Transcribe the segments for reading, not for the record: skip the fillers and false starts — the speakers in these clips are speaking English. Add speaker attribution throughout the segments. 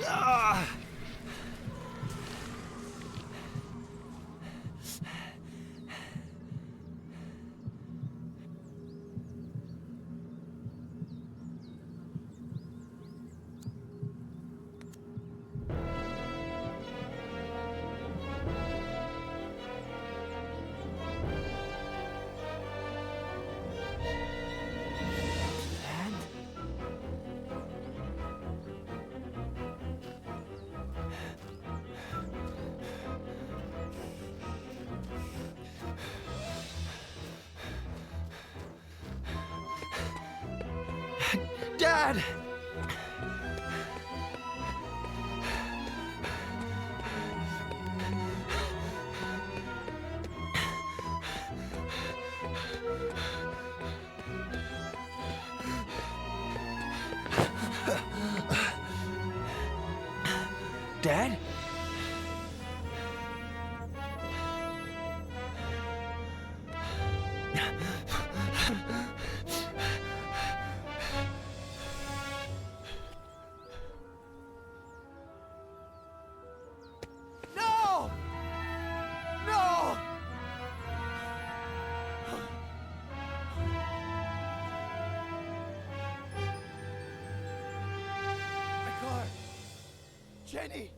Speaker 1: Ah! Dad! Dad? No! No! My car! Jenny!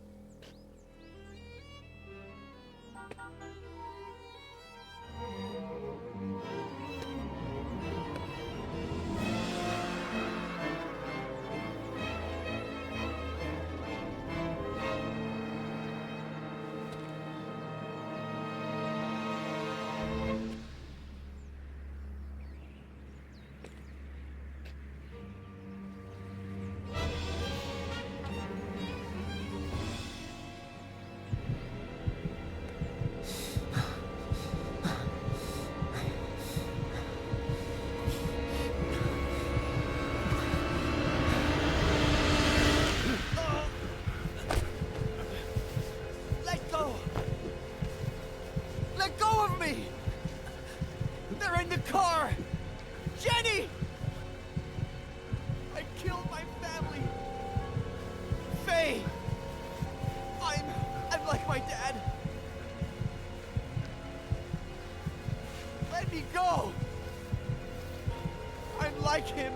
Speaker 1: Let go! Let go of me! They're in the car! Jenny! I killed my family! Faye! I'm like my dad! Let me go! I'm like him!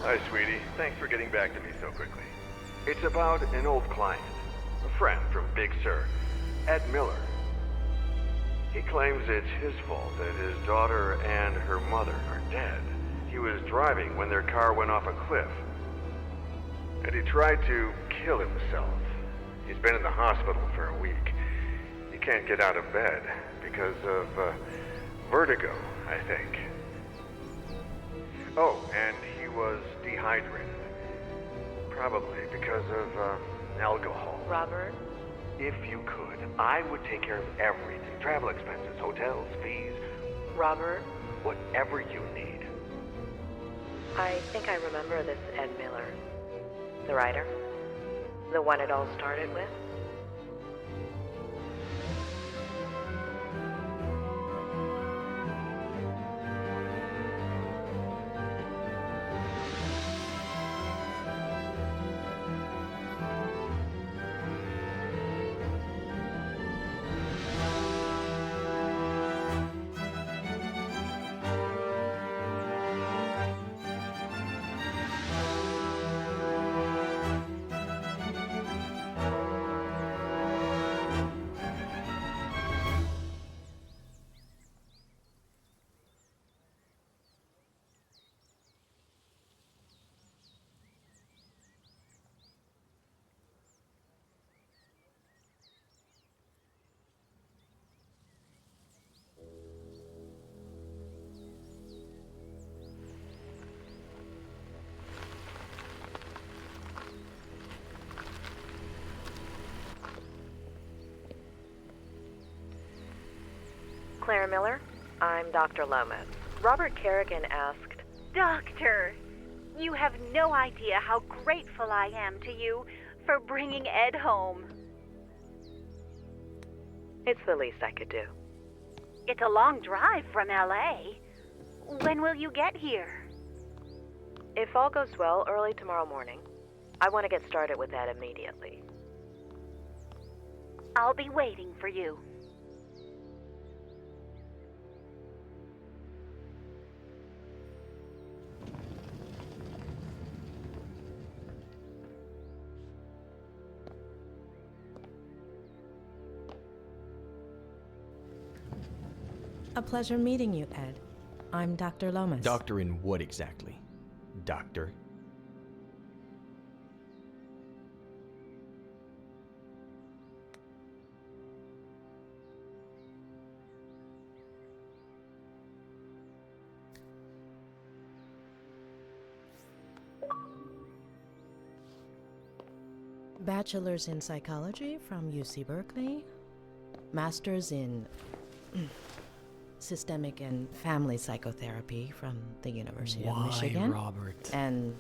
Speaker 2: Hi, sweetie. Thanks for getting back to me so quickly. It's about an old client, a friend from Big Sur, Ed Miller. He claims it's his fault that his daughter and her mother are dead. He was driving when their car went off a cliff, and he tried to kill himself. He's been in the hospital for a week. He can't get out of bed because of Vertigo, I think. Oh, and he was dehydrated. Probably because of, alcohol.
Speaker 3: Robert?
Speaker 2: If you could, I would take care of everything. Travel expenses, hotels, fees,
Speaker 3: Robert?
Speaker 2: whatever you need.
Speaker 3: I think I remember this Ed Miller. The writer? The one it all started with? Claire Miller, I'm Dr. Lomas. Robert Kerrigan asked...
Speaker 4: Doctor, you have no idea how grateful I am to you for bringing Ed home.
Speaker 3: It's the least I could do.
Speaker 4: It's a long drive from L.A. When will you get here?
Speaker 3: If all goes well, early tomorrow morning. I want to get started with that immediately.
Speaker 4: I'll be waiting for you.
Speaker 5: A pleasure meeting you, Ed. I'm Dr. Lomas.
Speaker 1: Doctor in what exactly? Doctor?
Speaker 5: Bachelor's in psychology from UC Berkeley. Master's in systemic and family psychotherapy from the University of Michigan.
Speaker 1: Robert?
Speaker 5: And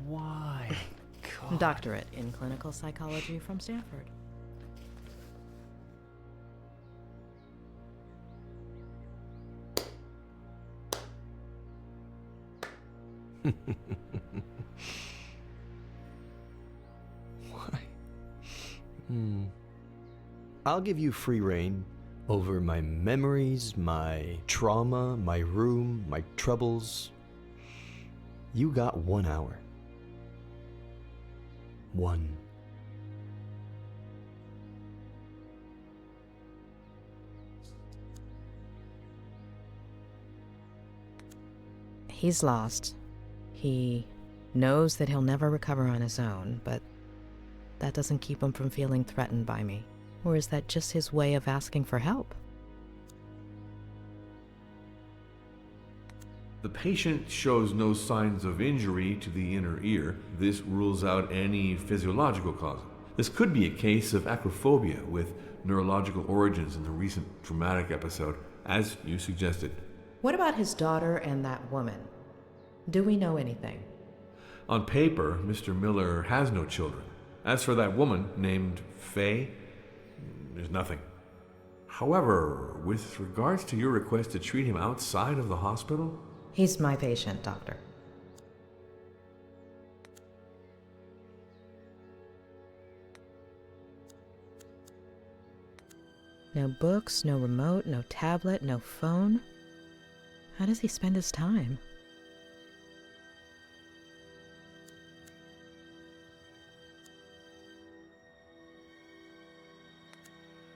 Speaker 1: Why? God.
Speaker 5: doctorate in clinical psychology from Stanford.
Speaker 1: Why? I'll give you free rein over my memories, my trauma, my room, my troubles. You got 1 hour. 1.
Speaker 5: He's lost. He knows that he'll never recover on his own, but that doesn't keep him from feeling threatened by me. Or is that just his way of asking for help?
Speaker 6: The patient shows no signs of injury to the inner ear. This rules out any physiological cause. This could be a case of acrophobia with neurological origins in the recent traumatic episode, as you suggested.
Speaker 5: What about his daughter and that woman? Do we know anything?
Speaker 6: On paper, Mr. Miller has no children. As for that woman named Faye, there's nothing. However, with regards to your request to treat him outside of the hospital...
Speaker 5: He's my patient, doctor. No books, no remote, no tablet, no phone. How does he spend his time?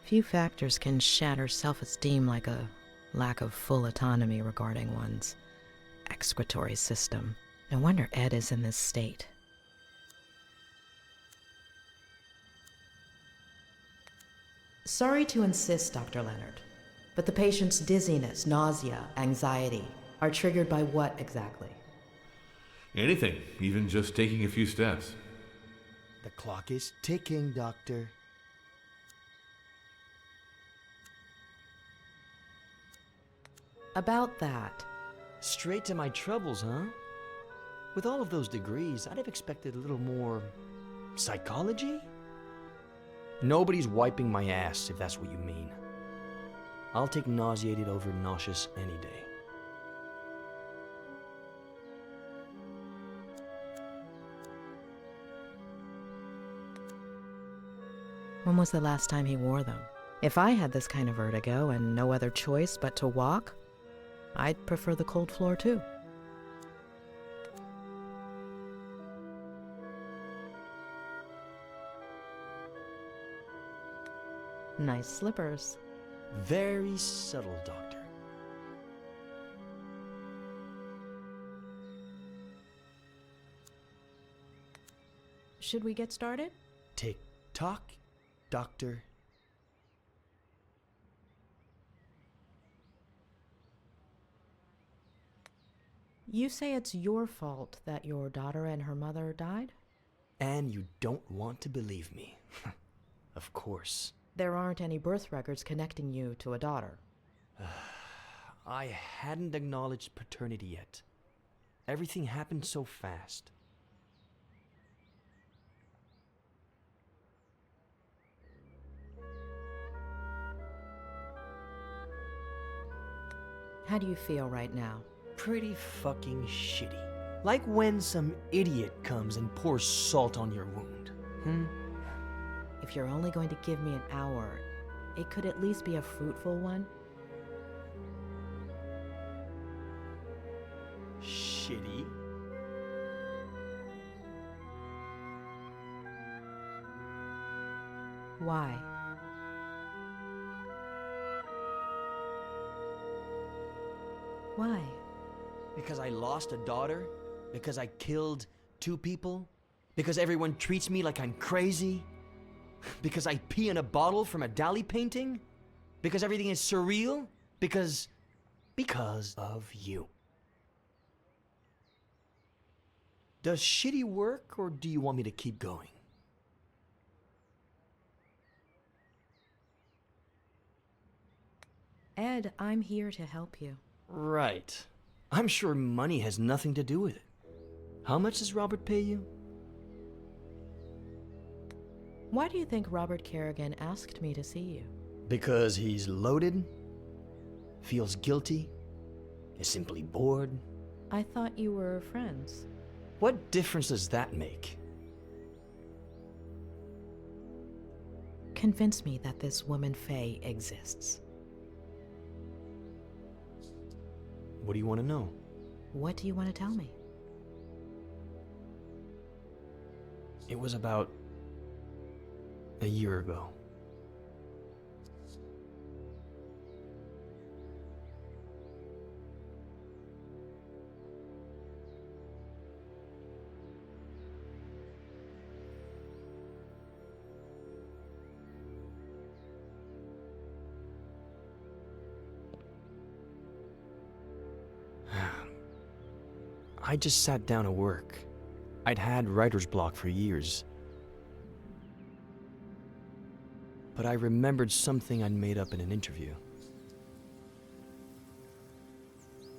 Speaker 5: Few factors can shatter self-esteem like a lack of full autonomy regarding one's excretory system. No wonder Ed is in this state. Sorry to insist, Dr. Leonard, But the patient's dizziness, nausea, anxiety are triggered by what exactly?
Speaker 6: Anything, even just taking a few steps.
Speaker 1: The clock is ticking, Doctor.
Speaker 5: About that,
Speaker 1: Straight to my troubles, huh? With all of those degrees, I'd have expected a little more psychology? Nobody's wiping my ass, if that's what you mean. I'll take nauseated over nauseous any day.
Speaker 5: when was the last time he wore them? If I had this kind of vertigo and no other choice but to walk, I'd prefer the cold floor too. Nice slippers.
Speaker 1: Very subtle, Doctor.
Speaker 5: Should we get started?
Speaker 1: Tick tock, Doctor.
Speaker 5: You say it's your fault that your daughter and her mother died?
Speaker 1: And you don't want to believe me. Of course.
Speaker 5: There aren't any birth records connecting you to a daughter.
Speaker 1: I hadn't acknowledged paternity yet. Everything happened so fast.
Speaker 5: How do you feel right now?
Speaker 1: Pretty fucking shitty. Like when some idiot comes and pours salt on your wound.
Speaker 5: If you're only going to give me an hour, it could at least be a fruitful one.
Speaker 1: Shitty?
Speaker 5: Why? Why?
Speaker 1: Because I lost a daughter? Because I killed 2 people? Because everyone treats me like I'm crazy? Because I pee in a bottle from a Dali painting? Because everything is surreal? Because of you. Does shitty work, or do you want me to keep going?
Speaker 5: Ed, I'm here to help you.
Speaker 1: Right. I'm sure money has nothing to do with it. How much does Robert pay you?
Speaker 5: Why do you think Robert Kerrigan asked me to see you?
Speaker 1: Because he's loaded? Feels guilty? Is simply bored?
Speaker 5: I thought you were friends.
Speaker 1: What difference does that make?
Speaker 5: Convince me that this woman Faye exists.
Speaker 1: What do you want to know?
Speaker 5: What do you want to tell me?
Speaker 1: It was about a year ago. I just sat down to work. I'd had writer's block for years. But I remembered something I'd made up in an interview.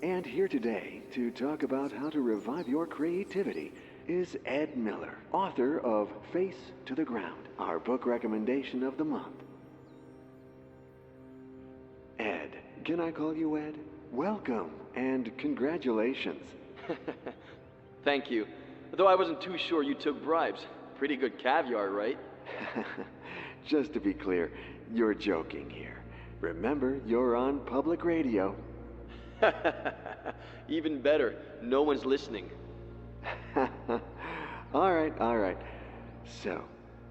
Speaker 2: And here today to talk about how to revive your creativity is Ed Miller, author of Face to the Ground, our book recommendation of the month. Ed, can I call you Ed? Welcome and congratulations.
Speaker 7: Thank you. Though I wasn't too sure you took bribes. Pretty good caviar, right?
Speaker 2: Just to be clear, you're joking here. Remember, you're on public radio.
Speaker 7: Even better, no one's listening.
Speaker 2: All right. So,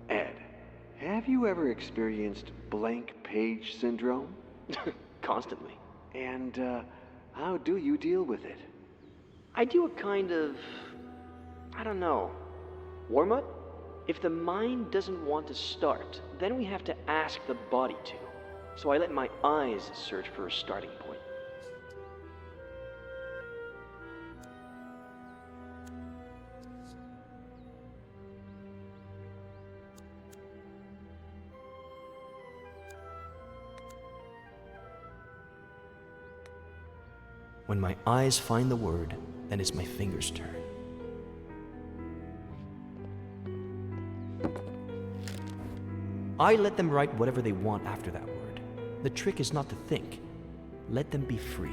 Speaker 2: Ed, have you ever experienced blank page syndrome?
Speaker 7: Constantly.
Speaker 2: And how do you deal with it?
Speaker 7: I do a kind of, warm-up? If the mind doesn't want to start, then we have to ask the body to. So I let my eyes search for a starting point.
Speaker 1: When my eyes find the word, then it's my fingers' turn. I let them write whatever they want after that word. The trick is not to think. Let them be free.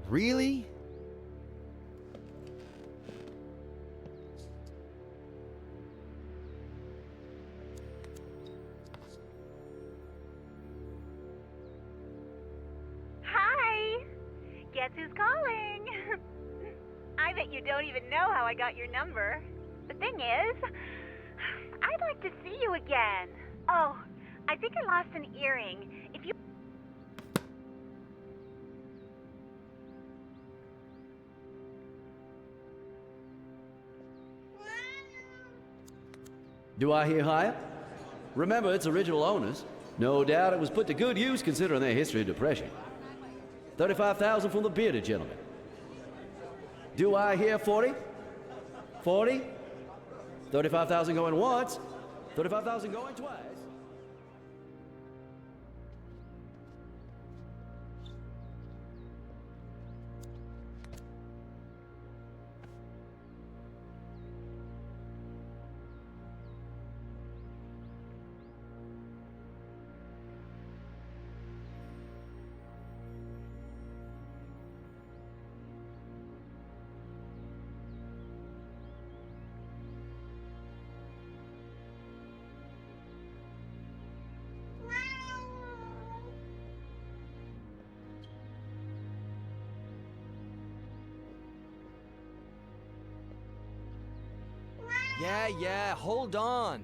Speaker 1: Really?
Speaker 4: Hi! Guess who's calling? I bet you don't even know how I got your number. The thing is, I'd like to see you again. Oh, I think I lost an earring. If you...
Speaker 8: Do I hear higher? Remember, it's original owners. No doubt it was put to good use considering their history of depression. 35,000 from the bearded gentleman. Do I hear 40? 40? 35,000 going once, 35,000 going twice.
Speaker 1: Yeah, hold on.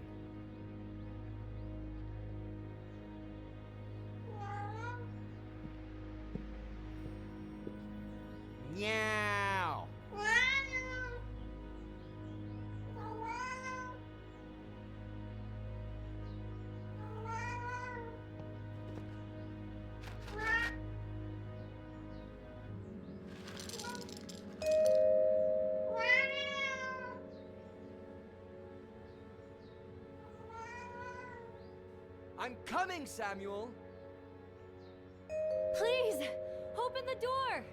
Speaker 1: Meow. I'm coming, Samuel!
Speaker 9: Please, open the door!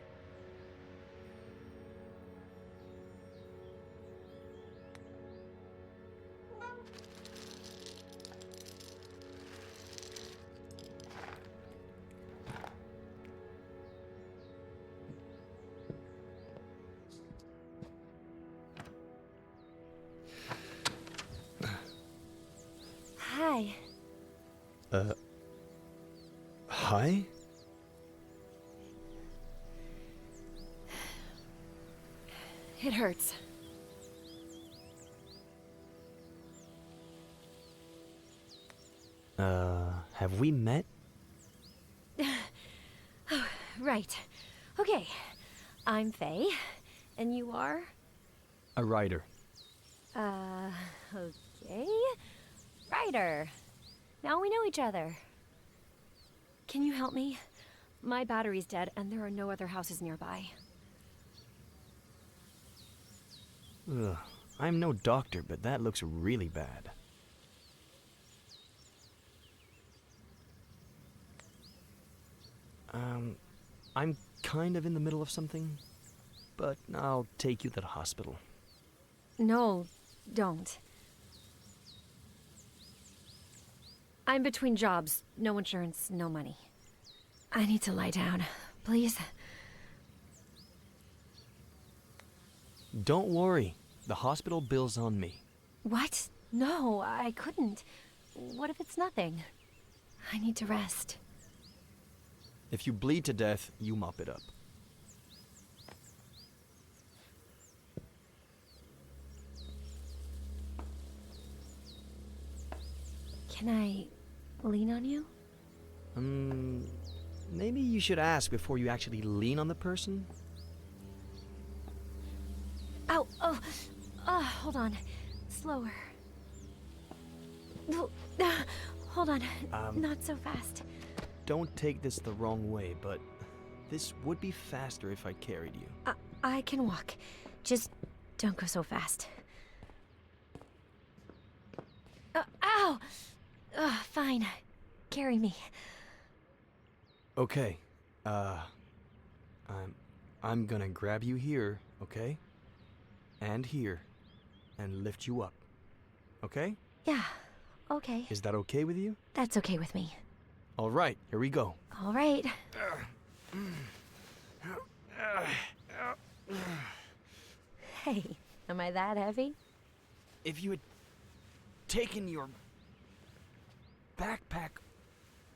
Speaker 9: Hi.
Speaker 1: Hi?
Speaker 9: It hurts.
Speaker 1: Have we met?
Speaker 9: Right. Okay. I'm Faye. And you are?
Speaker 1: A writer.
Speaker 9: Okay. Ryder. Now we know each other. Can you help me? My battery's dead, and there are no other houses nearby.
Speaker 1: Ugh. I'm no doctor, but that looks really bad. I'm kind of in the middle of something, but I'll take you to the hospital.
Speaker 9: No, don't. I'm between jobs. No insurance, no money. I need to lie down. Please?
Speaker 1: Don't worry. The hospital bill's on me.
Speaker 9: What? No, I couldn't. What if it's nothing? I need to rest.
Speaker 1: If you bleed to death, you mop it up.
Speaker 9: Can I lean on you?
Speaker 1: Maybe you should ask before you actually lean on the person?
Speaker 9: Ow! Hold on. Slower. Hold on. Not so fast.
Speaker 1: Don't take this the wrong way, but this would be faster if I carried you.
Speaker 9: I can walk. Just don't go so fast. Ow! Fine. Carry me.
Speaker 1: Okay. I'm gonna grab you here, okay? And here. And lift you up. Okay?
Speaker 9: Yeah, okay.
Speaker 1: Is that okay with you?
Speaker 9: That's okay with me.
Speaker 1: All right, here we go.
Speaker 9: All right. Hey, am I that heavy?
Speaker 1: If you had taken your backpack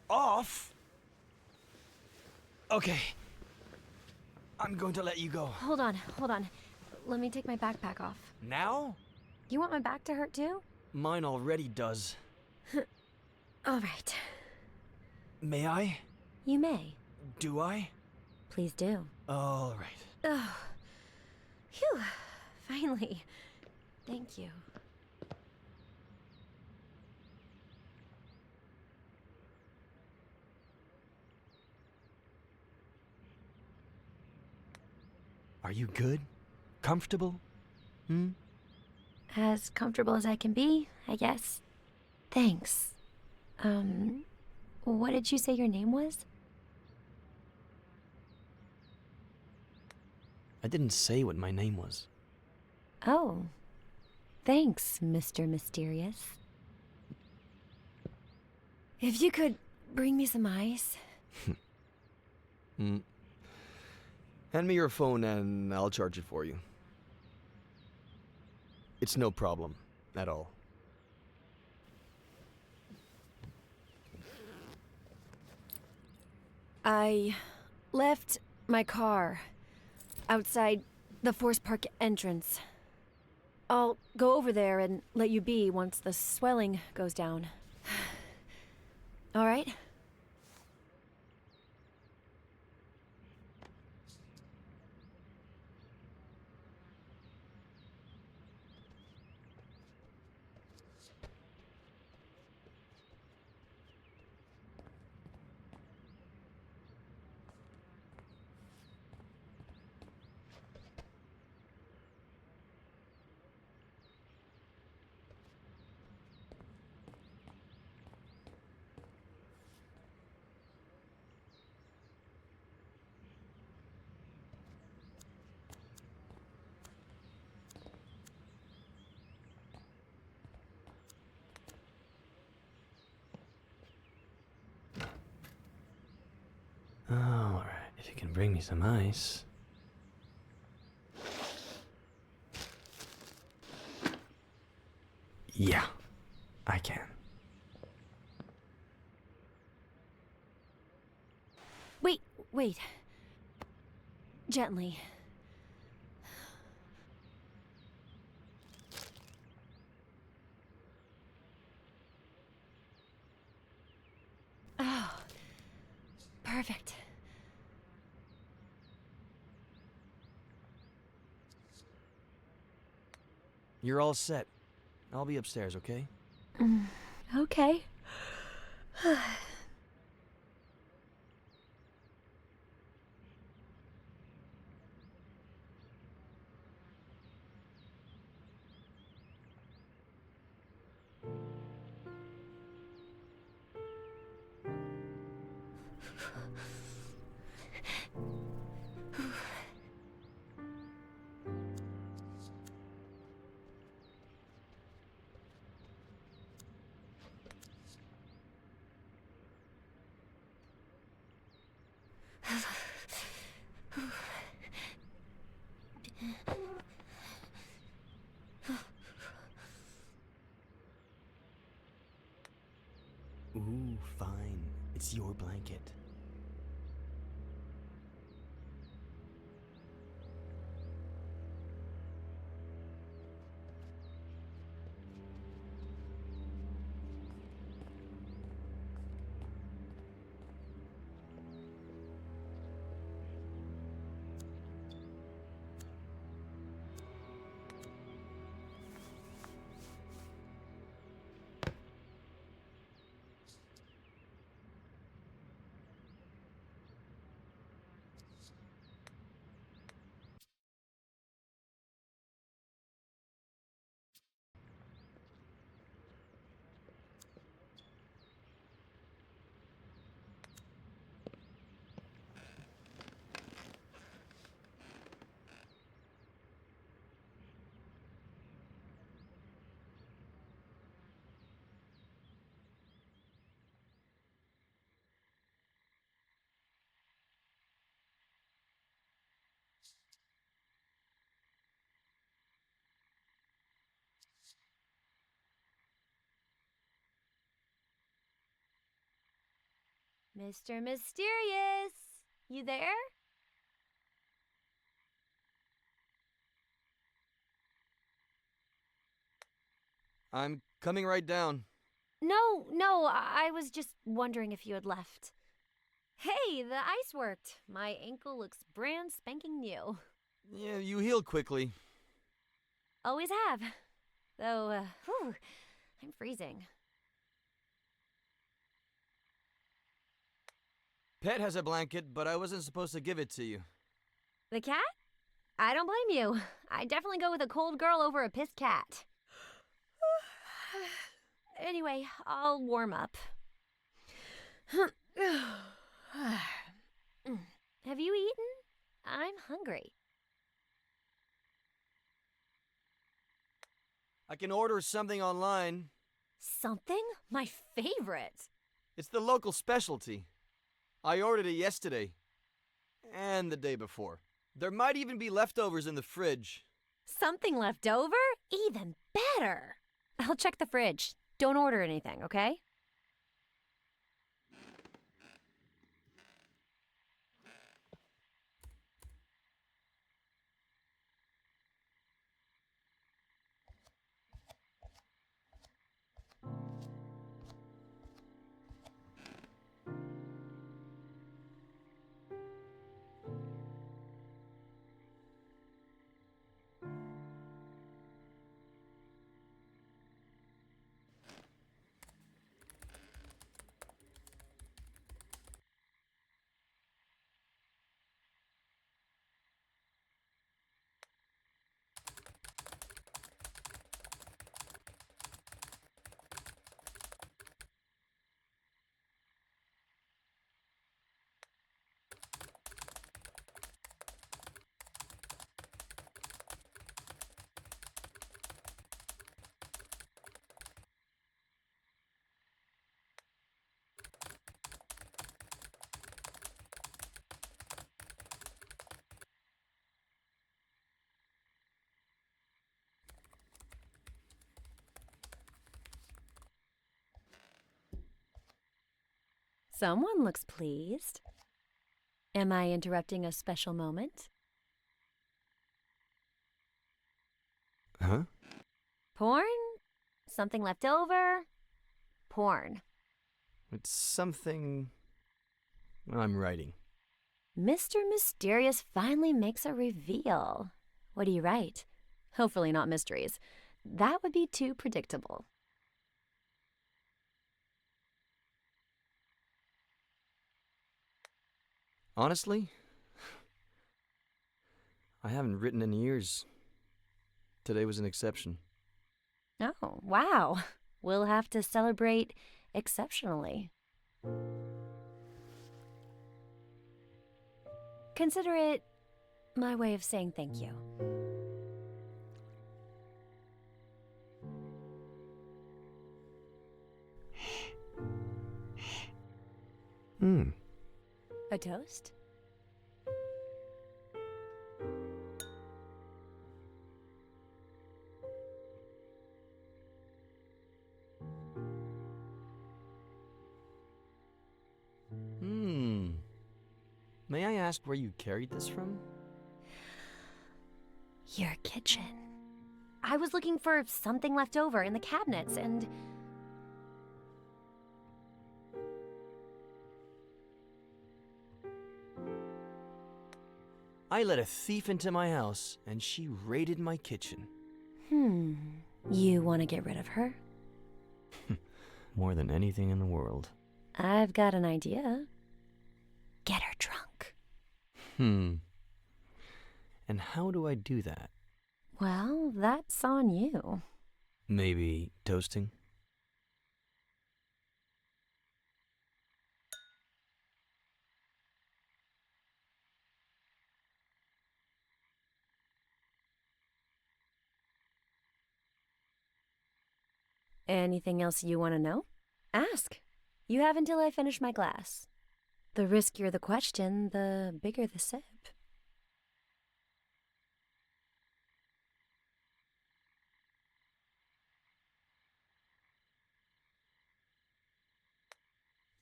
Speaker 1: off... Okay. I'm going to let you go.
Speaker 9: Hold on. Let me take my backpack off.
Speaker 1: Now?
Speaker 9: You want my back to hurt too?
Speaker 1: Mine already does.
Speaker 9: All right.
Speaker 1: May I?
Speaker 9: You may.
Speaker 1: Do I?
Speaker 9: Please do.
Speaker 1: All right.
Speaker 9: Oh. Phew. Finally. Thank you.
Speaker 1: Are you good? Comfortable?
Speaker 9: As comfortable as I can be, I guess. Thanks. What did you say your name was?
Speaker 1: I didn't say what my name was.
Speaker 9: Oh. Thanks, Mr. Mysterious. If you could bring me some ice.
Speaker 1: Hand me your phone and I'll charge it for you. It's no problem at all.
Speaker 9: I left my car outside the Force Park entrance. I'll go over there and let you be once the swelling goes down. All right?
Speaker 1: All right, if you can bring me some ice. Yeah, I can.
Speaker 9: Wait. Gently. Oh. Perfect.
Speaker 1: You're all set. I'll be upstairs, okay?
Speaker 9: Okay.
Speaker 1: Ooh, fine. It's your blanket.
Speaker 9: Mr. Mysterious! You there?
Speaker 1: I'm coming right down.
Speaker 9: No, I was just wondering if you had left. Hey, the ice worked. My ankle looks brand spanking new.
Speaker 1: Yeah, you heal quickly.
Speaker 9: Always have. Though, I'm freezing.
Speaker 1: Pet has a blanket, but I wasn't supposed to give it to you.
Speaker 9: The cat? I don't blame you. I'd definitely go with a cold girl over a pissed cat. Anyway, I'll warm up. Have you eaten? I'm hungry.
Speaker 1: I can order something online.
Speaker 9: Something? My favorite.
Speaker 1: It's the local specialty. I ordered it yesterday. And the day before. There might even be leftovers in the fridge.
Speaker 9: Something left over? Even better. I'll check the fridge. Don't order anything, okay? Someone looks pleased. Am I interrupting a special moment?
Speaker 1: Huh?
Speaker 9: Porn? Something left over? Porn.
Speaker 1: It's something I'm writing.
Speaker 9: Mr. Mysterious finally makes a reveal. What do you write? Hopefully not mysteries.
Speaker 10: that would be too predictable.
Speaker 1: Honestly, I haven't written in years. Today was an exception.
Speaker 10: Oh, wow. We'll have to celebrate exceptionally. Consider it my way of saying thank you. A toast?
Speaker 1: May I ask where you carried this from?
Speaker 10: Your kitchen. I was looking for something left over in the cabinets and...
Speaker 1: I let a thief into my house, and she raided my kitchen.
Speaker 10: You want to get rid of her?
Speaker 1: More than anything in the world.
Speaker 10: I've got an idea. Get her drunk.
Speaker 1: And how do I do that?
Speaker 10: Well, that's on you.
Speaker 1: Maybe toasting?
Speaker 10: Anything else you want to know? Ask. You have until I finish my glass. The riskier the question, the bigger the sip.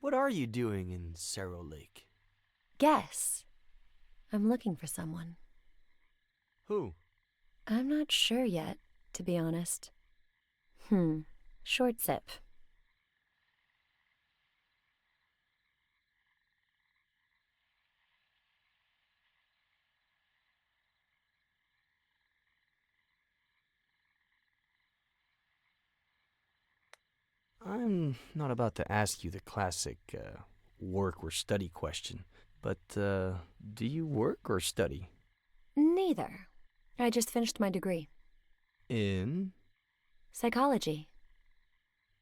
Speaker 1: What are you doing in Cerro Lake?
Speaker 10: Guess. I'm looking for someone.
Speaker 1: Who?
Speaker 10: I'm not sure yet, to be honest. Short sip.
Speaker 1: I'm not about to ask you the classic work or study question, but do you work or study?
Speaker 10: Neither. I just finished my degree.
Speaker 1: In?
Speaker 10: Psychology.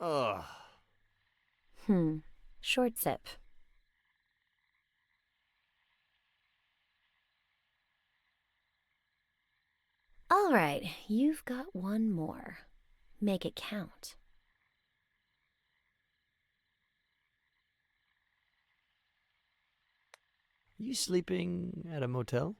Speaker 1: Ugh.
Speaker 10: Short sip. All right, you've got one more. Make it count.
Speaker 1: You sleeping at a motel?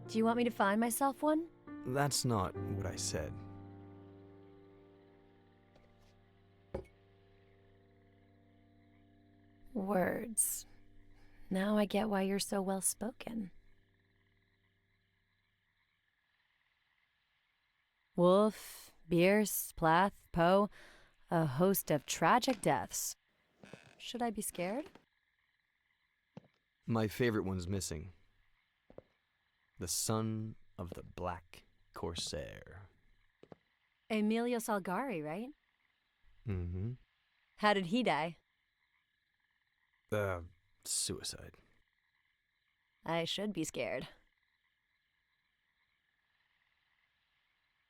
Speaker 10: Do you want me to find myself one?
Speaker 1: That's not what I said.
Speaker 10: Words. Now I get why you're so well spoken. Wolf, Bierce, Plath, Poe, a host of tragic deaths. Should I be scared?
Speaker 1: My favorite one's missing. The son of the Black Corsair.
Speaker 10: Emilio Salgari, right?
Speaker 1: Mm-hmm.
Speaker 10: How did he die?
Speaker 1: Suicide.
Speaker 10: I should be scared.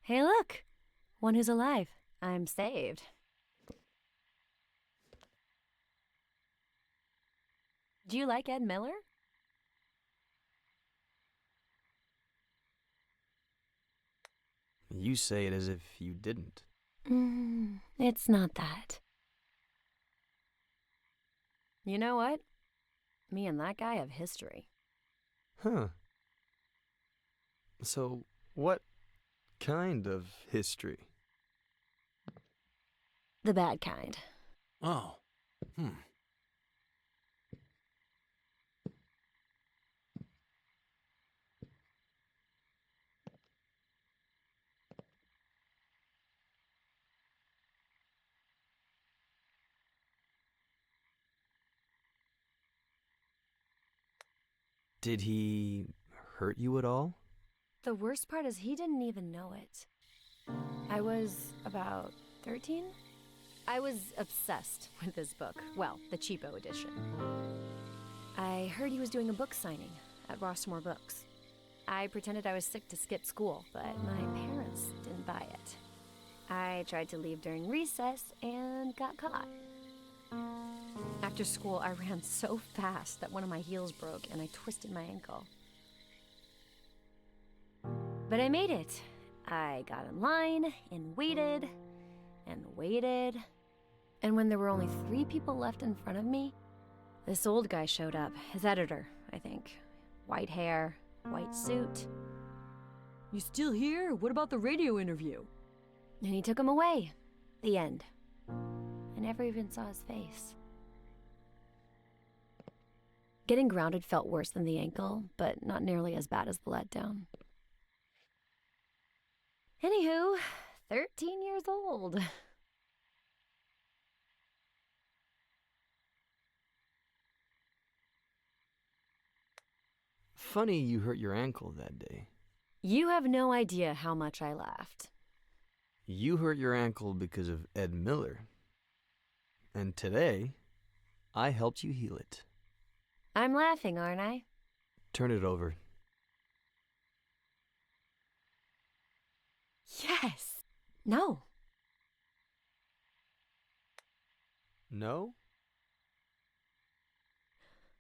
Speaker 10: Hey, look! One who's alive. I'm saved. Do you like Ed Miller?
Speaker 1: You say it as if you didn't.
Speaker 10: It's not that. You know what? Me and that guy have history.
Speaker 1: Huh. So, what kind of history?
Speaker 10: The bad kind.
Speaker 6: Oh.
Speaker 1: Did he hurt you at all?
Speaker 9: The worst part is he didn't even know it. I was about 13? I was obsessed with this book. Well, the cheapo edition. I heard he was doing a book signing at Rossmore Books. I pretended I was sick to skip school, but my parents didn't buy it. I tried to leave during recess and got caught. After school, I ran so fast that one of my heels broke and I twisted my ankle. But I made it. I got in line and waited and waited. And when there were only 3 people left in front of me, this old guy showed up. His editor, I think. White hair, white suit.
Speaker 11: You still here? What about the radio interview?
Speaker 9: And he took him away. The end. I never even saw his face. Getting grounded felt worse than the ankle, but not nearly as bad as the letdown. Anywho, 13 years old.
Speaker 1: Funny you hurt your ankle that day.
Speaker 9: You have no idea how much I laughed.
Speaker 1: You hurt your ankle because of Ed Miller. And today, I helped you heal it.
Speaker 9: I'm laughing, aren't I?
Speaker 1: Turn it over.
Speaker 9: Yes. No.
Speaker 1: No?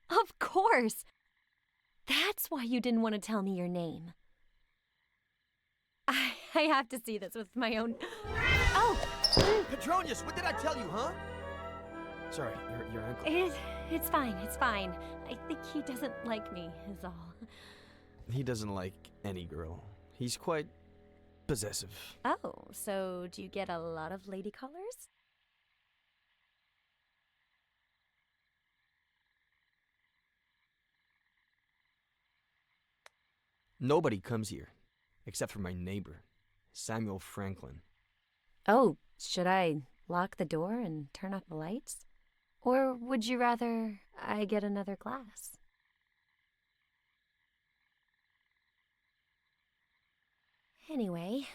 Speaker 9: Of course. That's why you didn't want to tell me your name. I have to see this with my own... Oh!
Speaker 1: Petronius, what did I tell you, huh? Sorry, your ankle.
Speaker 9: It's fine, it's fine. I think he doesn't like me, is all.
Speaker 1: He doesn't like any girl. He's quite possessive.
Speaker 9: Oh, so do you get a lot of lady callers?
Speaker 1: Nobody comes here, except for my neighbor, Samuel Franklin.
Speaker 9: Oh, should I lock the door and turn off the lights? Or would you rather I get another glass? Anyway,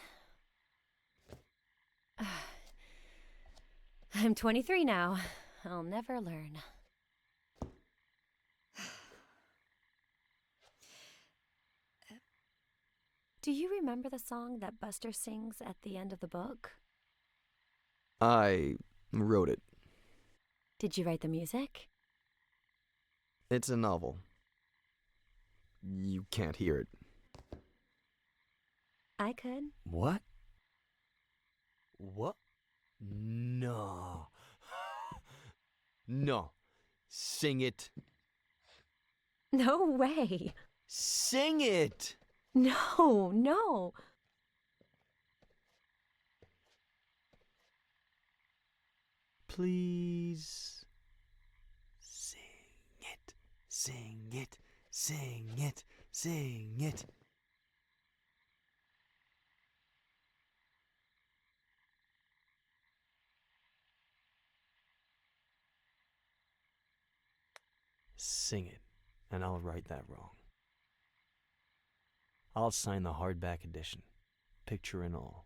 Speaker 9: I'm 23 now. I'll never learn. Do you remember the song that Buster sings at the end of the book?
Speaker 1: I wrote it.
Speaker 9: Did you write the music?
Speaker 1: It's a novel. You can't hear it.
Speaker 9: I could.
Speaker 1: What? What? No. No. Sing it.
Speaker 9: No way.
Speaker 1: Sing it!
Speaker 9: No, no.
Speaker 1: Please. Sing it. Sing it. Sing it. Sing it. Sing it, and I'll right that wrong. I'll sign the hardback edition, picture and all.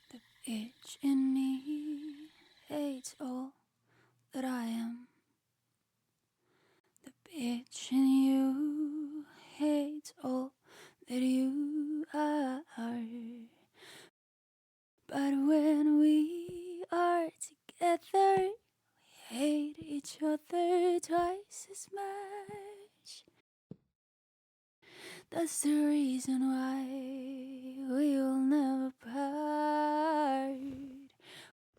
Speaker 12: The bitch in me hates all that I am. The bitch in you hates all that you are. But when we are together, we hate each other twice as much. That's the reason why we will never part.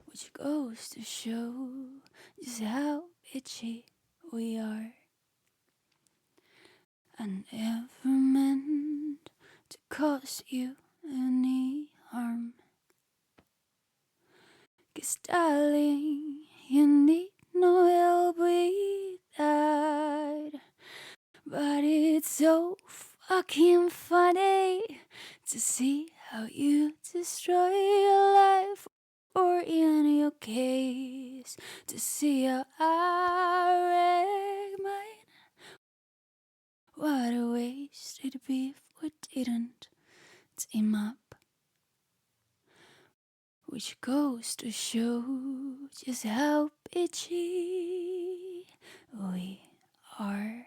Speaker 12: Which goes to show just how bitchy we are. I never meant to cause you any harm. 'Cause darling, you need no help with that. But it's so fucking funny to see how you destroy your life or in your case to see how I wreck mine. What a waste it'd be if we didn't team up. Which goes to show just how bitchy we are.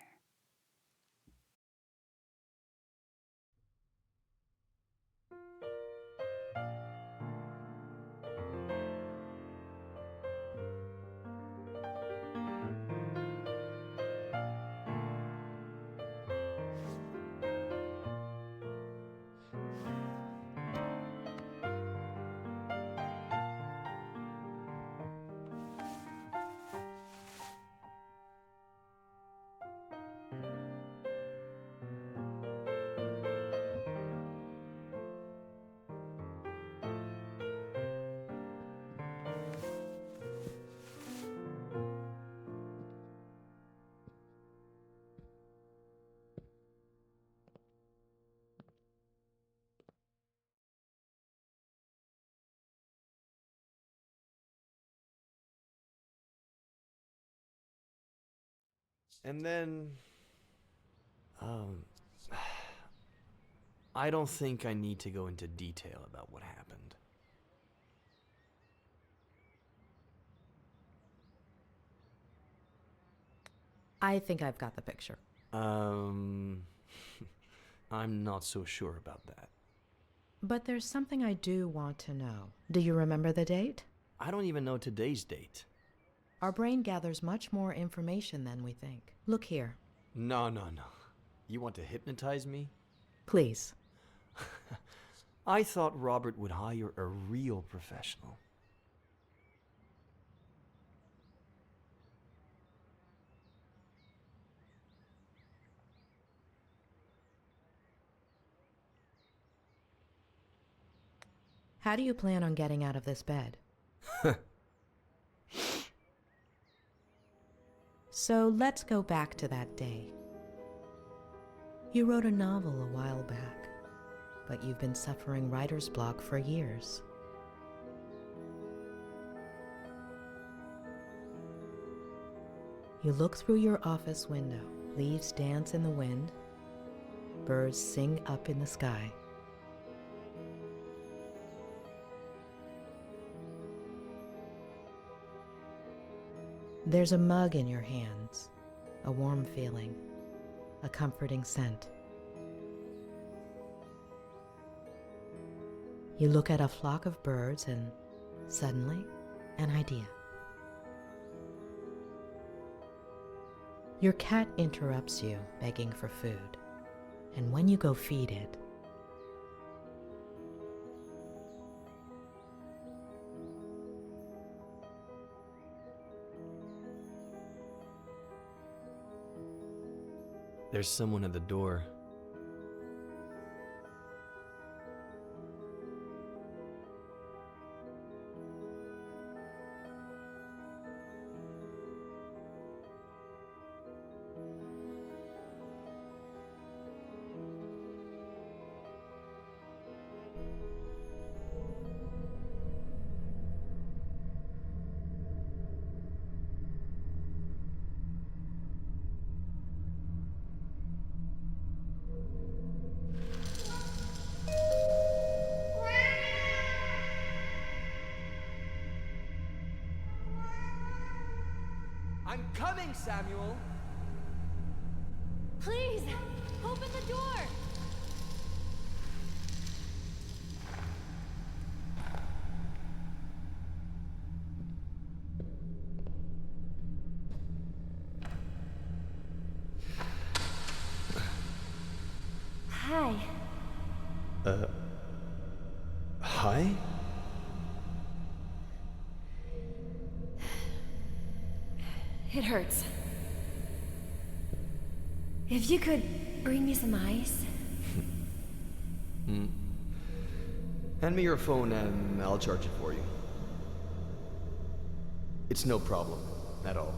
Speaker 1: And then... I don't think I need to go into detail about what happened.
Speaker 5: I think I've got the picture.
Speaker 1: I'm not so sure about that.
Speaker 5: But there's something I do want to know. Do you remember the date?
Speaker 1: I don't even know today's date.
Speaker 5: Our brain gathers much more information than we think. Look here.
Speaker 1: No. You want to hypnotize me?
Speaker 5: Please.
Speaker 1: I thought Robert would hire a real professional.
Speaker 5: How do you plan on getting out of this bed? So let's go back to that day. You wrote a novel a while back, but you've been suffering writer's block for years. You look through your office window. Leaves dance in the wind. Birds sing up in the sky. There's a mug in your hands, a warm feeling, a comforting scent. You look at a flock of birds and suddenly, an idea. Your cat interrupts you, begging for food, and when you go feed it,
Speaker 1: there's someone at the door. I'm coming, Samuel!
Speaker 11: Please, open the door!
Speaker 9: Hi.
Speaker 1: Hi?
Speaker 9: It hurts. If you could bring me some ice.
Speaker 1: Hand me your phone and I'll charge it for you. It's no problem at all.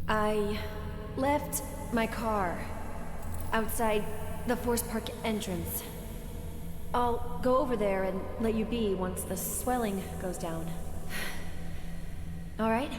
Speaker 9: I left my car outside the Forest Park entrance. I'll go over there and let you be once the swelling goes down. All right?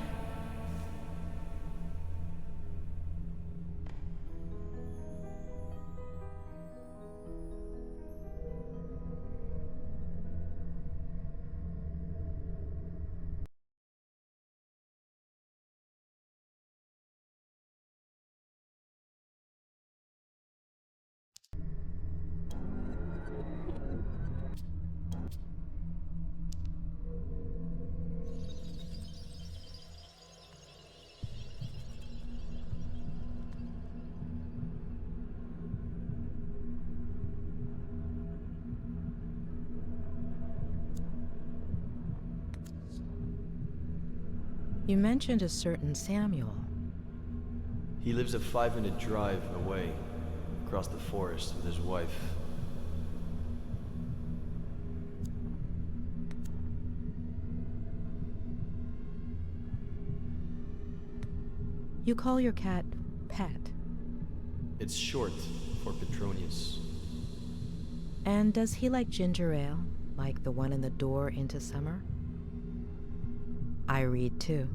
Speaker 5: You mentioned a certain Samuel.
Speaker 1: He lives a 5-minute drive away, across the forest with his wife.
Speaker 5: You call your cat Pet.
Speaker 1: It's short for Petronius.
Speaker 5: And does he like ginger ale, like the one in the door into summer? I read too.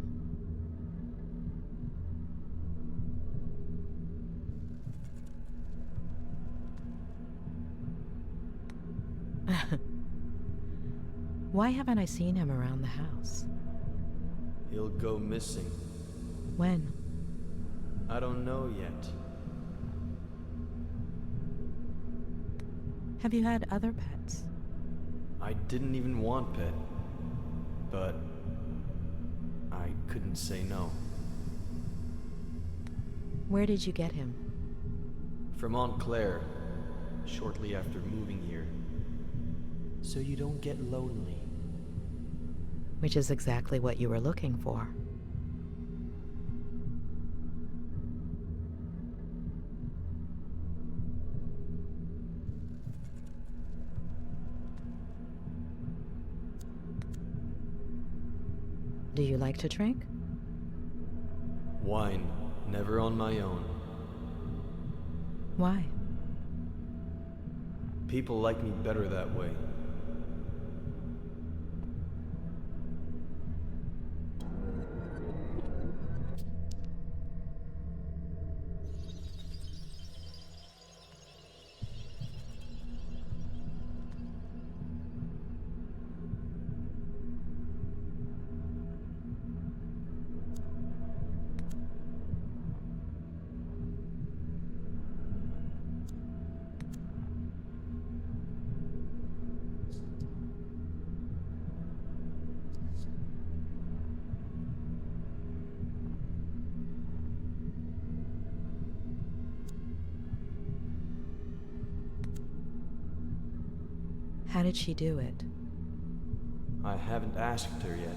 Speaker 5: Why haven't I seen him around the house?
Speaker 1: He'll go missing.
Speaker 5: When?
Speaker 1: I don't know yet.
Speaker 5: Have you had other pets?
Speaker 1: I didn't even want Pet, but I couldn't say no.
Speaker 5: Where did you get him?
Speaker 1: From Aunt Claire, shortly after moving here. So you don't get lonely.
Speaker 5: Which is exactly what you were looking for. Do you like to drink?
Speaker 1: Wine, never on my own.
Speaker 5: Why?
Speaker 1: People like me better that way.
Speaker 5: How did she do it?
Speaker 1: I haven't asked her yet.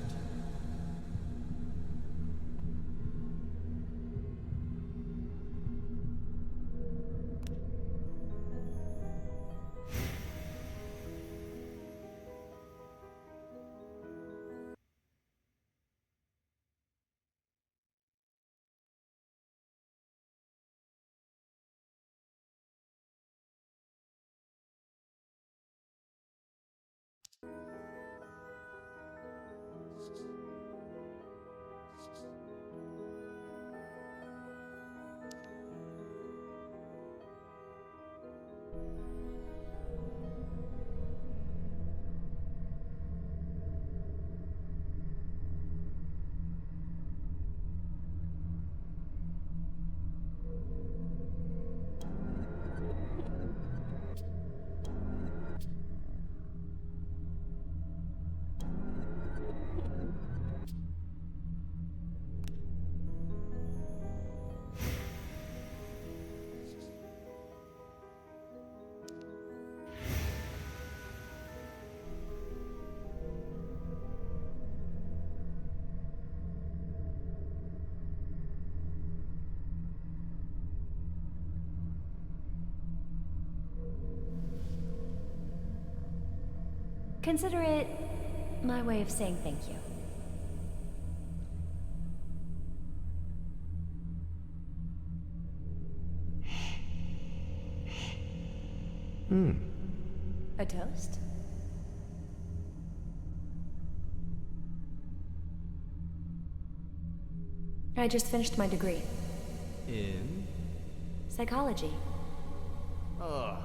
Speaker 10: Consider it my way of saying thank you.
Speaker 12: A toast? I just finished my degree.
Speaker 1: In?
Speaker 12: Psychology.
Speaker 1: Ugh.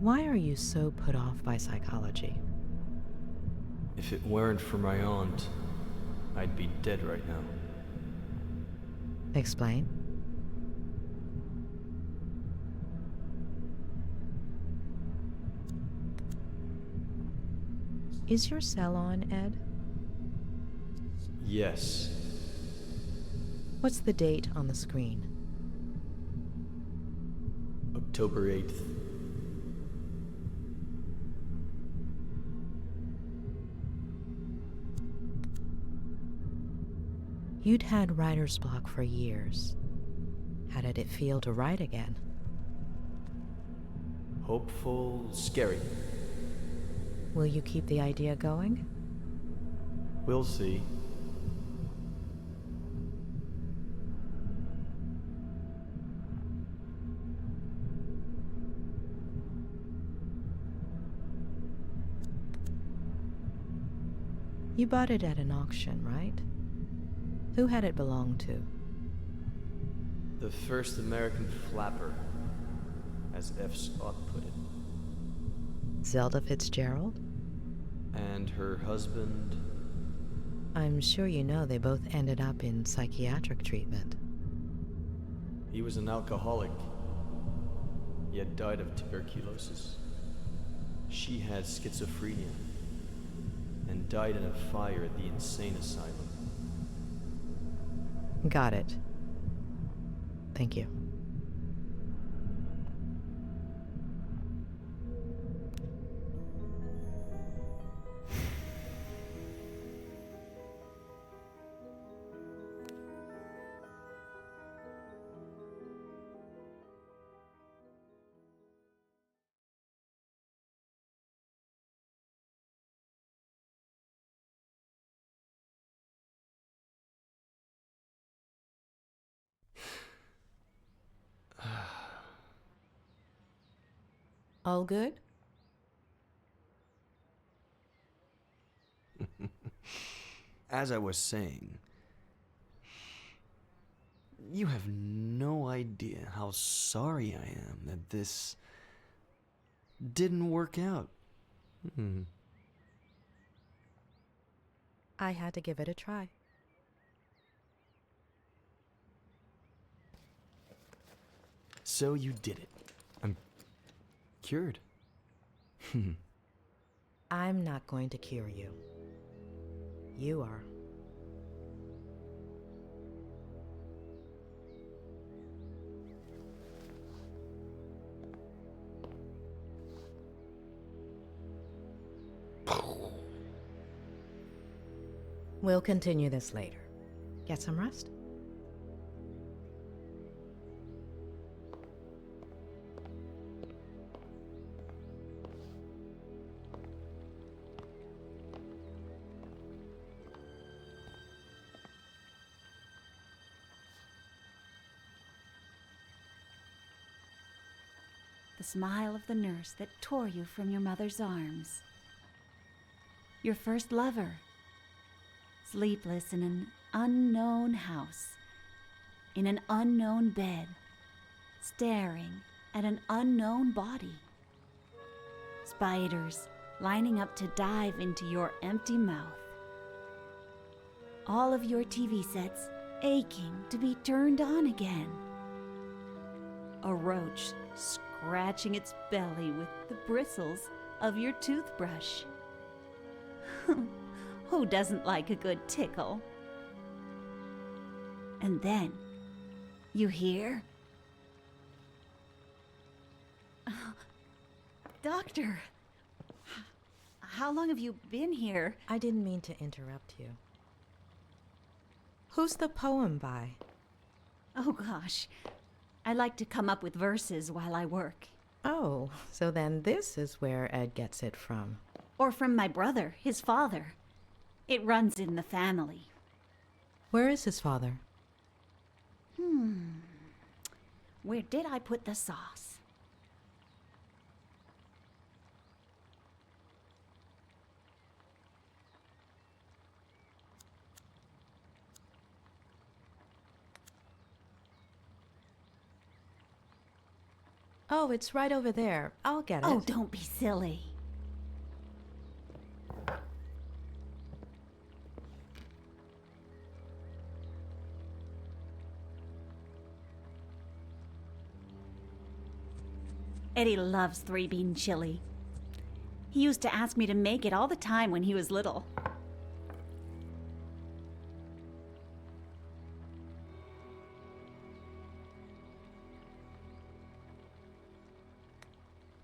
Speaker 5: Why are you so put off by psychology?
Speaker 1: If it weren't for my aunt, I'd be dead right now.
Speaker 5: Explain. Is your cell on, Ed?
Speaker 1: Yes.
Speaker 5: What's the date on the screen?
Speaker 1: October 8th.
Speaker 5: You'd had writer's block for years. How did it feel to write again?
Speaker 1: Hopeful, scary.
Speaker 5: Will you keep the idea going?
Speaker 1: We'll see.
Speaker 5: You bought it at an auction, right? Who had it belong to?
Speaker 1: The first American flapper, as F. Scott put it.
Speaker 5: Zelda Fitzgerald?
Speaker 1: And her husband...
Speaker 5: I'm sure you know they both ended up in psychiatric treatment.
Speaker 1: He was an alcoholic. He had died of tuberculosis. She had schizophrenia and died in a fire at the insane asylum.
Speaker 5: Got it. Thank you. All good?
Speaker 1: As I was saying, you have no idea how sorry I am that this didn't work out.
Speaker 5: I had to give it a try.
Speaker 1: So you did it. I'm cured.
Speaker 5: I'm not going to cure you. You are. We'll continue this later. Get some rest?
Speaker 12: The smile of the nurse that tore you from your mother's arms. Your first lover, sleepless in an unknown house, in an unknown bed, staring at an unknown body. Spiders lining up to dive into your empty mouth. All of your TV sets aching to be turned on again. A roach scratching its belly with the bristles of your toothbrush. Who doesn't like a good tickle? And then, you hear? Doctor, how long have you been here?
Speaker 5: I didn't mean to interrupt you. Who's the poem by?
Speaker 12: Oh gosh, I like to come up with verses while I work.
Speaker 5: Oh, so then this is where Ed gets it from.
Speaker 12: Or from my brother, his father. It runs in the family.
Speaker 5: Where is his father?
Speaker 12: Where did I put the sauce?
Speaker 5: Oh, it's right over there. I'll get it.
Speaker 12: Oh, don't be silly. Eddie loves three-bean chili. He used to ask me to make it all the time when he was little.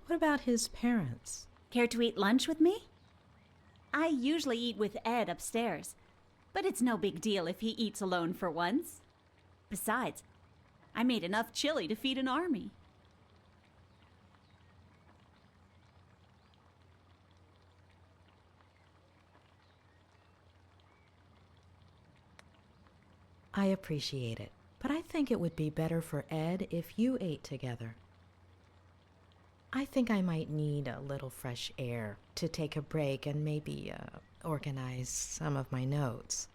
Speaker 5: What about his parents?
Speaker 12: Care to eat lunch with me? I usually eat with Ed upstairs, but it's no big deal if he eats alone for once. Besides, I made enough chili to feed an army.
Speaker 5: I appreciate it, but I think it would be better for Ed if you ate together. I think I might need a little fresh air to take a break and maybe organize some of my notes.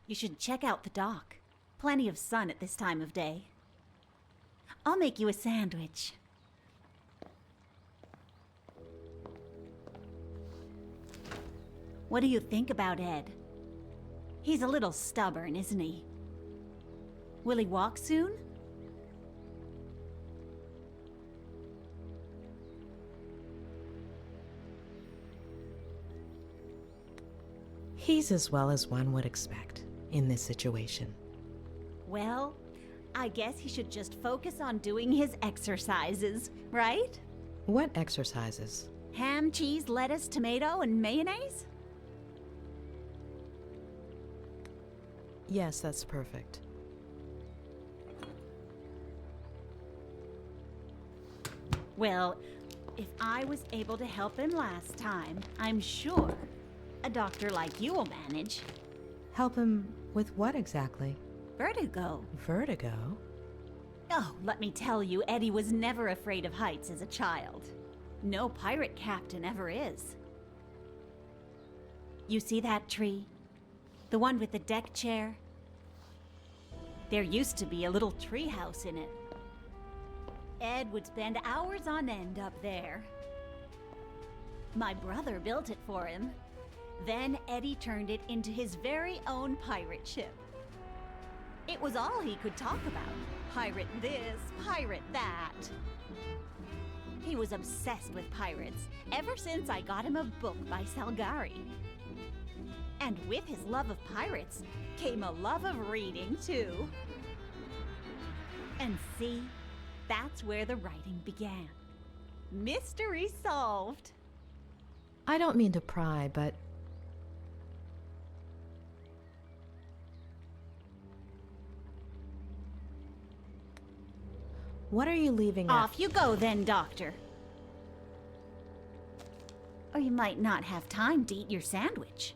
Speaker 12: You should check out the dock. Plenty of sun at this time of day. I'll make you a sandwich. What do you think about Ed? He's a little stubborn, isn't he? Will he walk soon?
Speaker 5: He's as well as one would expect in this situation.
Speaker 12: Well, I guess he should just focus on doing his exercises, right?
Speaker 5: What exercises?
Speaker 12: Ham, cheese, lettuce, tomato, and mayonnaise?
Speaker 5: Yes, that's perfect.
Speaker 12: Well, if I was able to help him last time, I'm sure a doctor like you will manage.
Speaker 5: Help him with what exactly?
Speaker 12: Vertigo.
Speaker 5: Vertigo?
Speaker 12: Oh, let me tell you, Eddie was never afraid of heights as a child. No pirate captain ever is. You see that tree? The one with the deck chair? There used to be a little tree house in it. Ed would spend hours on end up there. My brother built it for him. Then Eddie turned it into his very own pirate ship. It was all he could talk about. Pirate this, pirate that. He was obsessed with pirates ever since I got him a book by Salgari. And with his love of pirates came a love of reading, too. And see, that's where the writing began. Mystery solved.
Speaker 5: I don't mean to pry, but what are you leaving out?
Speaker 12: Off you go then, Doctor. Or you might not have time to eat your sandwich.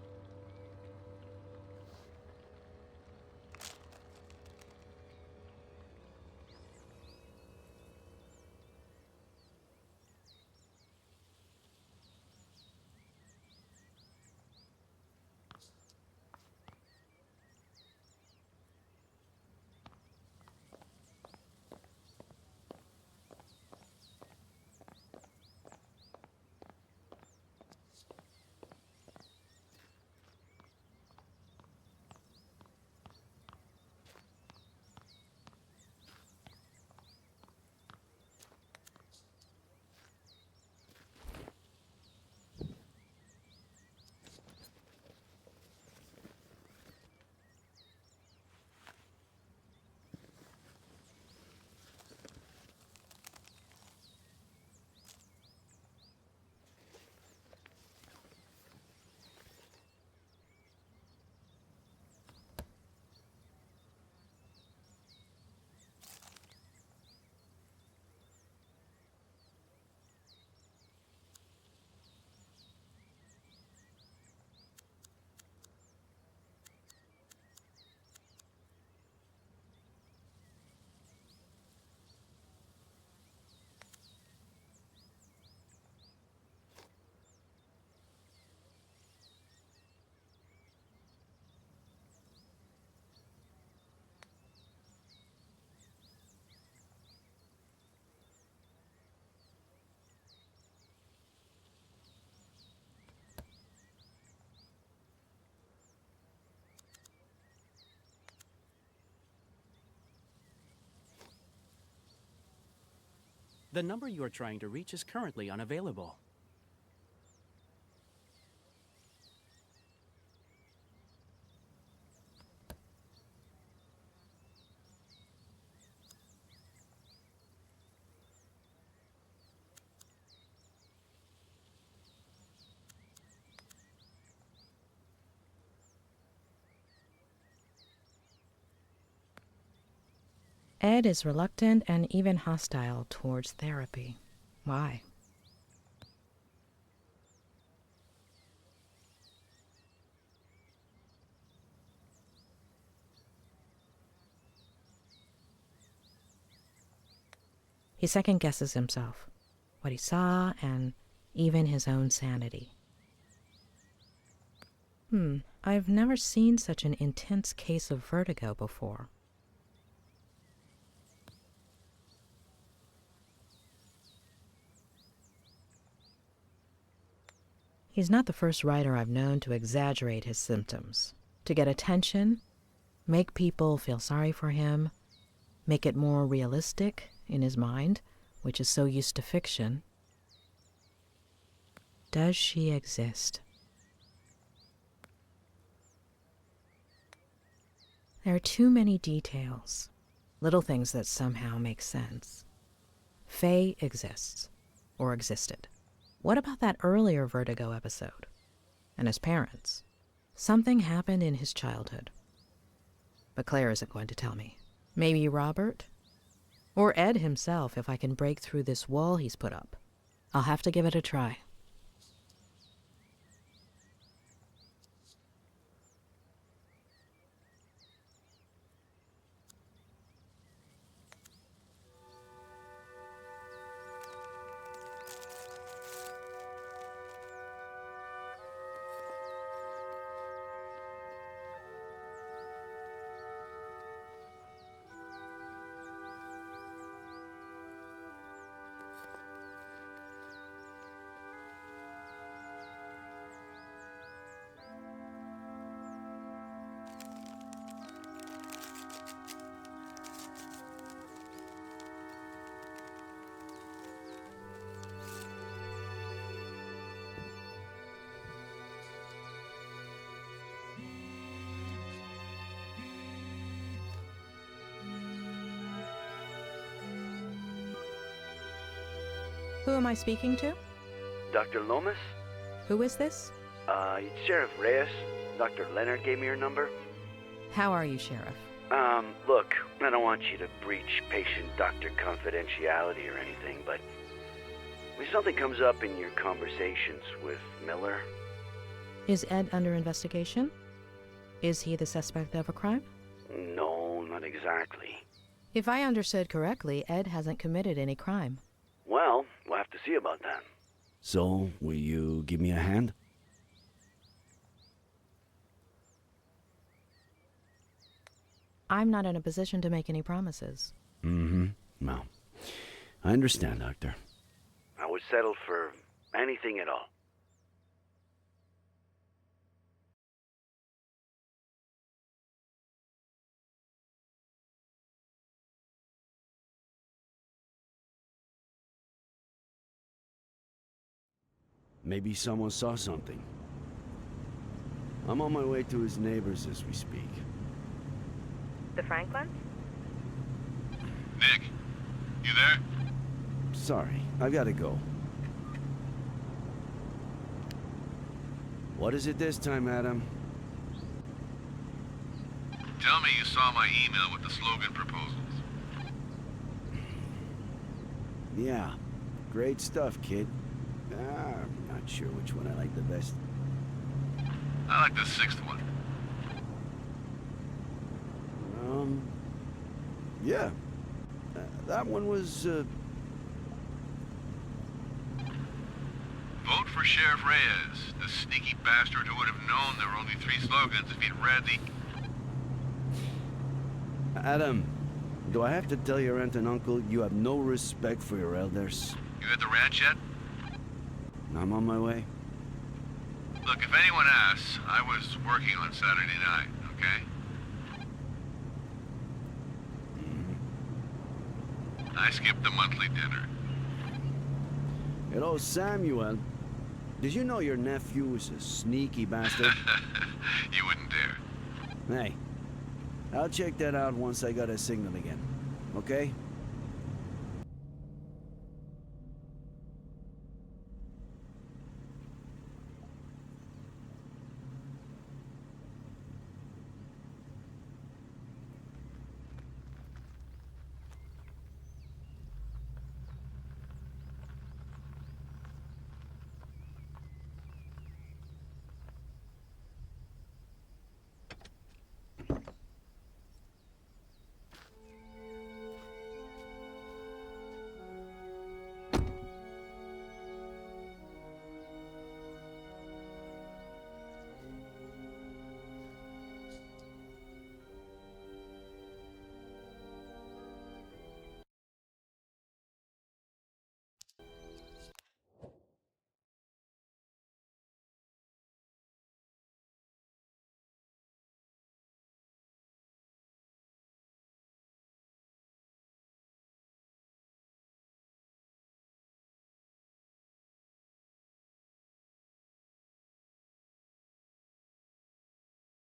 Speaker 13: The number you are trying to reach is currently unavailable.
Speaker 5: Ed is reluctant and even hostile towards therapy. Why? He second guesses himself, what he saw, and even his own sanity. I've never seen such an intense case of vertigo before. He's not the first writer I've known to exaggerate his symptoms, to get attention, make people feel sorry for him, make it more realistic in his mind, which is so used to fiction. Does she exist? There are too many details, little things that somehow make sense. Faye exists, or existed. What about that earlier Vertigo episode? And his parents? Something happened in his childhood. But Claire isn't going to tell me. Maybe Robert? Or Ed himself, if I can break through this wall he's put up. I'll have to give it a try. Who am I speaking to?
Speaker 14: Dr. Lomas?
Speaker 5: Who is this?
Speaker 14: It's Sheriff Reyes. Dr. Leonard gave me your number.
Speaker 5: How are you, Sheriff?
Speaker 14: Look, I don't want you to breach patient-doctor confidentiality or anything, but if something comes up in your conversations with Miller...
Speaker 5: Is Ed under investigation? Is he the suspect of a crime?
Speaker 14: No, not exactly.
Speaker 5: If I understood correctly, Ed hasn't committed any crime.
Speaker 14: Well, we'll have to see about that.
Speaker 8: So, will you give me a hand?
Speaker 5: I'm not in a position to make any promises.
Speaker 8: Well, I understand, Doctor.
Speaker 14: I would settle for anything at all.
Speaker 8: Maybe someone saw something. I'm on my way to his neighbors as we speak.
Speaker 3: The Franklins?
Speaker 6: Nick, you there?
Speaker 8: Sorry, I gotta go. What is it this time, Adam?
Speaker 6: Tell me you saw my email with the slogan proposals.
Speaker 8: Yeah, great stuff, kid. I'm not sure which one I like the best.
Speaker 6: I like the sixth one.
Speaker 8: Yeah. That one was,
Speaker 6: Vote for Sheriff Reyes, the sneaky bastard who would have known there were only 3 slogans if he'd read the...
Speaker 8: Adam, do I have to tell your aunt and uncle you have no respect for your elders?
Speaker 6: You at the ranch yet?
Speaker 8: I'm on my way.
Speaker 6: Look, if anyone asks, I was working on Saturday night, okay? I skipped the monthly dinner.
Speaker 8: Hello, Samuel. Did you know your nephew is a sneaky bastard?
Speaker 6: You wouldn't dare.
Speaker 8: Hey, I'll check that out once I got a signal again. Okay?